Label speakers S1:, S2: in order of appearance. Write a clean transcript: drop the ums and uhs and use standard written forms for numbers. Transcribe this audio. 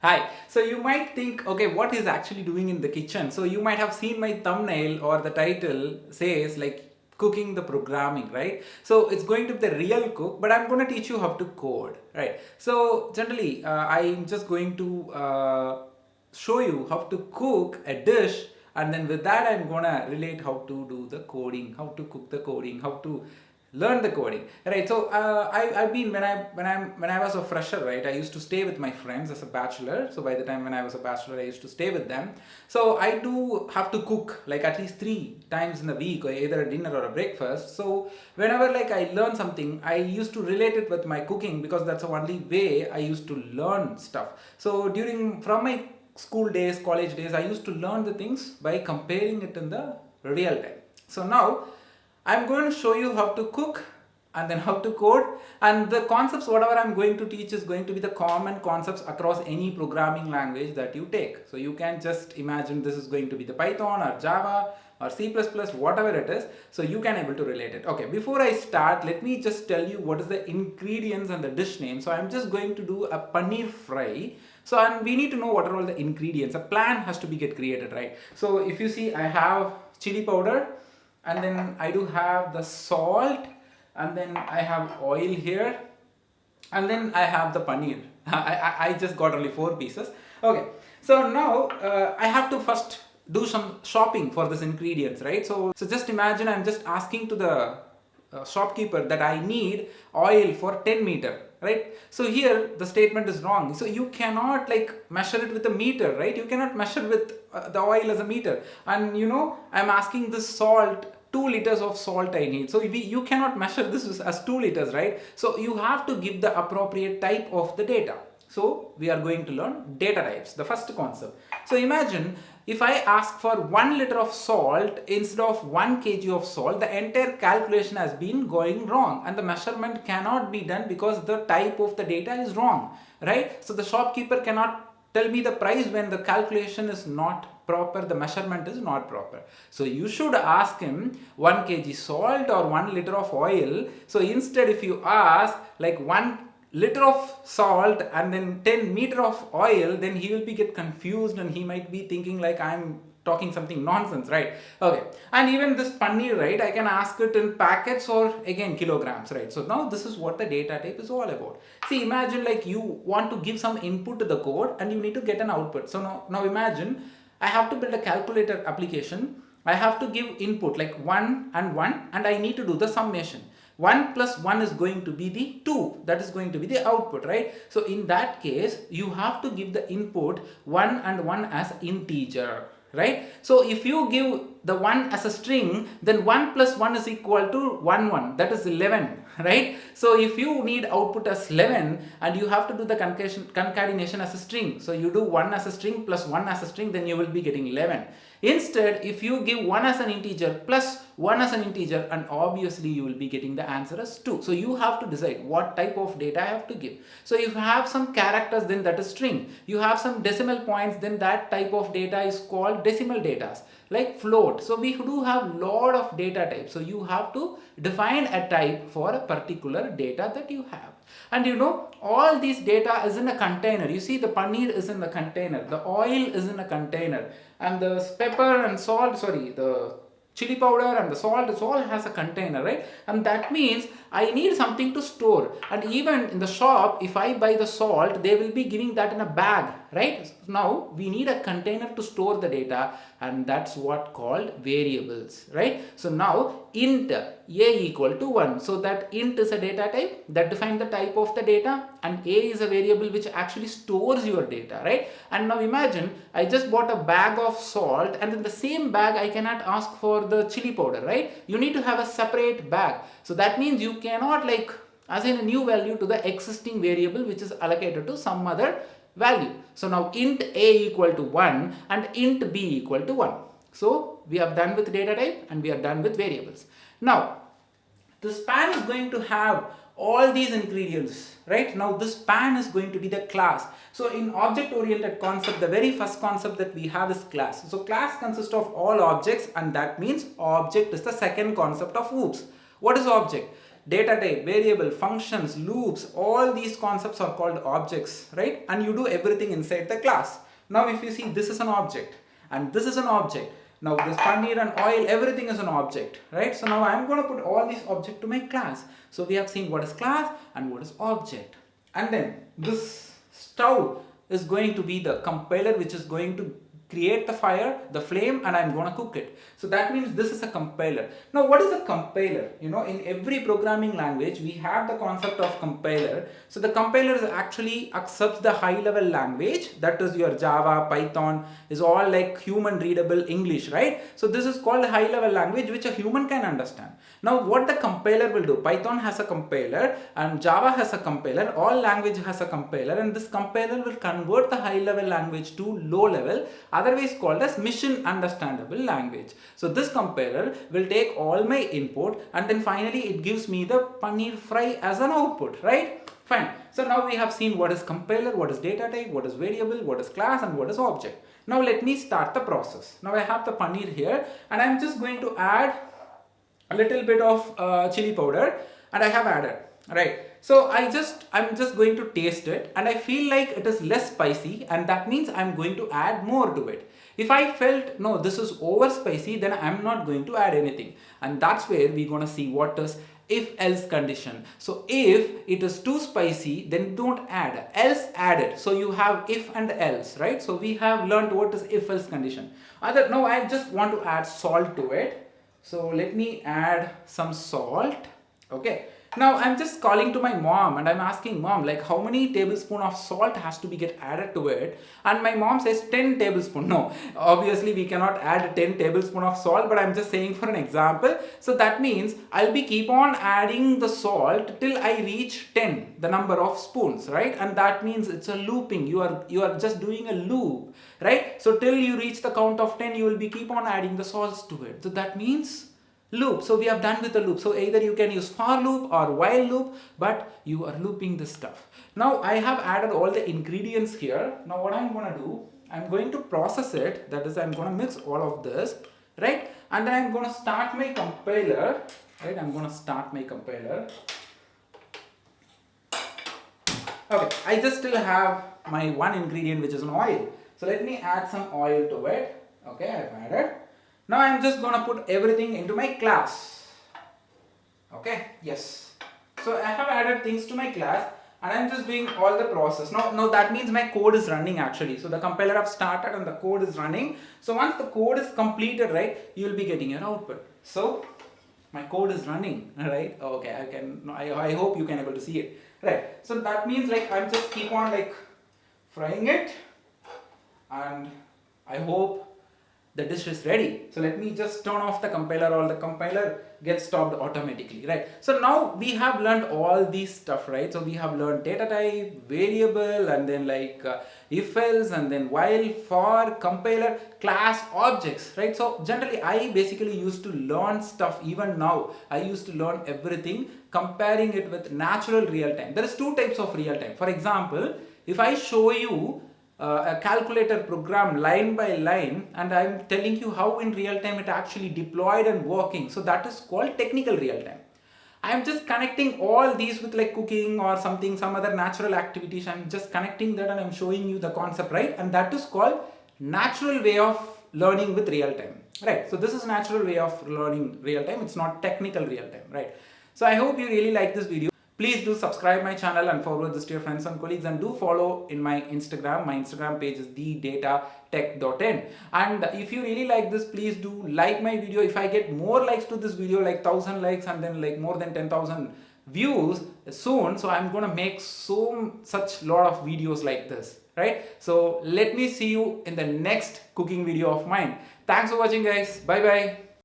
S1: Hi. So you might think, okay, what he's actually doing in the kitchen? So you might have seen my thumbnail or the title says like cooking the programming, right? So it's going to be the real cook, but I'm going to teach you how to code, right? So generally, I'm just going to show you how to cook a dish, and then with that I'm gonna relate how to do the coding, how to cook the coding, how to learn the coding, right? So I've been when I was a fresher, right, I used to stay with my friends as a bachelor. So by the time when I was a bachelor, I used to stay with them. So I do have to cook like at least 3 times in a week, or either a dinner or a breakfast. So whenever like I learn something, I used to relate it with my cooking, because that's the only way I used to learn stuff. So during from my school days, college days, I used to learn the things by comparing it in the real time. So now I'm going to show you how to cook and then how to code, and the concepts whatever I'm going to teach is going to be the common concepts across any programming language that you take. So you can just imagine this is going to be the Python or Java or C++, whatever it is, so you can able to relate it. Okay, before I start, let me just tell you what is the ingredients and the dish name. So I'm just going to do a paneer fry. So and we need to know what are all the ingredients. A plan has to be get created, right? So if you see, I have chili powder, and then I do have the salt, and then I have oil here, and then I have the paneer. I just got only 4 pieces. Okay, so now I have to first do some shopping for this ingredients, right? So just imagine I'm just asking to the shopkeeper that I need oil for 10 meter, right? So here the statement is wrong. So you cannot like measure it with a meter, right? You cannot measure with the oil as a meter. And you know, I'm asking this salt, 2 liters of salt I need. So you cannot measure this as 2 liters, right? So you have to give the appropriate type of the data. So we are going to learn data types, the first concept. So imagine if I ask for 1 liter of salt instead of 1 kg of salt, the entire calculation has been going wrong, and the measurement cannot be done because the type of the data is wrong, right? So the shopkeeper cannot tell me the price when the calculation is not proper, the measurement is not proper. So you should ask him 1 kg salt or 1 liter of oil. So instead if you ask like 1 liter of salt and then 10 meter of oil, then he will be get confused and he might be thinking like I'm talking something nonsense, right? Okay, and even this paneer, right, I can ask it in packets or again kilograms, right? So now this is what the data type is all about. See, imagine like you want to give some input to the code and you need to get an output. So now imagine I have to build a calculator application. I have to give input like 1 and 1, and I need to do the summation. 1 plus 1 is going to be the 2, that is going to be the output, right? So in that case you have to give the input 1 and 1 as integer, right? So if you give the 1 as a string, then 1 plus 1 is equal to 1, that is 11, right? So if you need output as 11 and you have to do the concatenation as a string, so you do 1 as a string plus 1 as a string, then you will be getting 11. Instead, if you give 1 as an integer plus 1 as an integer, and obviously you will be getting the answer as 2. So you have to decide what type of data I have to give. So if you have some characters, then that is string. You have some decimal points, then that type of data is called decimal data, like float. So we do have lot of data types. So you have to define a type for a particular data that you have. And you know, all these data is in a container. You see, the paneer is in a container, the oil is in a container, and the pepper and salt, sorry, the chili powder and the salt, it all has a container, right? And that means I need something to store. And even in the shop, if I buy the salt, they will be giving that in a bag, right? Now we need a container to store the data, and that's what called variables, right? So now int a equal to 1, so that int is a data type that defines the type of the data, and a is a variable which actually stores your data, right? And now imagine I just bought a bag of salt, and in the same bag I cannot ask for the chili powder, right? You need to have a separate bag. So that means you cannot like assign a new value to the existing variable which is allocated to some other value. So now int a equal to 1 and int b equal to 1. So we are done with data type and we are done with variables. Now this pan is going to have all these ingredients, right? Now this pan is going to be the class. So in object oriented concept, the very first concept that we have is class. So class consists of all objects, and that means object is the second concept of OOPS. What is object? data type, variable, functions, loops, all these concepts are called objects, right? And you do everything inside the class. Now if you see, this is an object and this is an object. Now this paneer and oil, everything is an object, right? So now I'm going to put all these objects to my class. So we have seen what is class and what is object. And then this stove is going to be the compiler which is going to create the fire, the flame, and I'm going to cook it. So that means this is a compiler. Now what is a compiler? You know, in every programming language we have the concept of compiler. So the compiler actually accepts the high level language, that is your Java, Python, is all like human readable English, right? So this is called high level language which a human can understand. Now what the compiler will do, Python has a compiler and Java has a compiler, all language has a compiler, and this compiler will convert the high level language to low level, otherwise called as mission understandable language. So this compiler will take all my input and then finally it gives me the paneer fry as an output, right? Fine. So now we have seen what is compiler, what is data type, what is variable, what is class, and what is object. Now let me start the process. Now I have the paneer here and I'm just going to add a little bit of chili powder, and I have added, right? So I'm just going to taste it and I feel like it is less spicy, and that means I'm going to add more to it. If I felt no, this is over spicy, then I'm not going to add anything, and that's where we're going to see what is if else condition. So if it is too spicy, then don't add, else add it. So you have if and else, right? So we have learned what is if else condition. No, I just want to add salt to it. So let me add some salt. Okay. Now I'm just calling to my mom and I'm asking mom, like, how many tablespoons of salt has to be get added to it? And my mom says 10 tablespoons. No, obviously we cannot add 10 tablespoons of salt, but I'm just saying for an example. So that means I'll be keep on adding the salt till I reach 10, the number of spoons, right? And that means it's a looping. You are just doing a loop, right? So till you reach the count of 10, you will be keep on adding the salts to it. So that means loop. So we have done with the loop. So either you can use for loop or while loop, but you are looping this stuff. Now I have added all the ingredients here. Now what I'm going to do, I'm going to process it. That is, I'm going to mix all of this, right? And then I'm going to start my compiler, right? I'm going to start my compiler. Okay, I just still have my one ingredient, which is an oil. So let me add some oil to it. Okay, I've added. Now I'm just going to put everything into my class. Okay, yes. So I have added things to my class and I'm just doing all the process. Now that means my code is running actually. So the compiler have started and the code is running. So once the code is completed, right, you will be getting your output. So my code is running, right? Okay, I hope you can able to see it, right? So that means like I'm just keep on like frying it, and I hope the dish is ready. So let me just turn off the compiler, or the compiler gets stopped automatically, right? So now we have learned all these stuff, right? So we have learned data type, variable, and then like if else, and then while, for, compiler, class, objects, right? So generally I basically used to learn stuff. Even now I used to learn everything, comparing it with natural real time. There is two types of real time. For example, if I show you a calculator program line by line and I'm telling you how in real time it actually deployed and working, so that is called technical real time. I am just connecting all these with like cooking or something, some other natural activities. I'm just connecting that and I'm showing you the concept, right? And that is called natural way of learning with real time, right? So this is natural way of learning real time. It's not technical real time, right? So I hope you really like this video. Please do subscribe my channel and forward this to your friends and colleagues, and do follow in my Instagram. My Instagram page is thedatatech.in. And if you really like this, please do like my video. If I get more likes to this video, like 1000 likes and then like more than 10,000 views soon, so I'm gonna make such lot of videos like this, right? So let me see you in the next cooking video of mine. Thanks for watching, guys. Bye bye.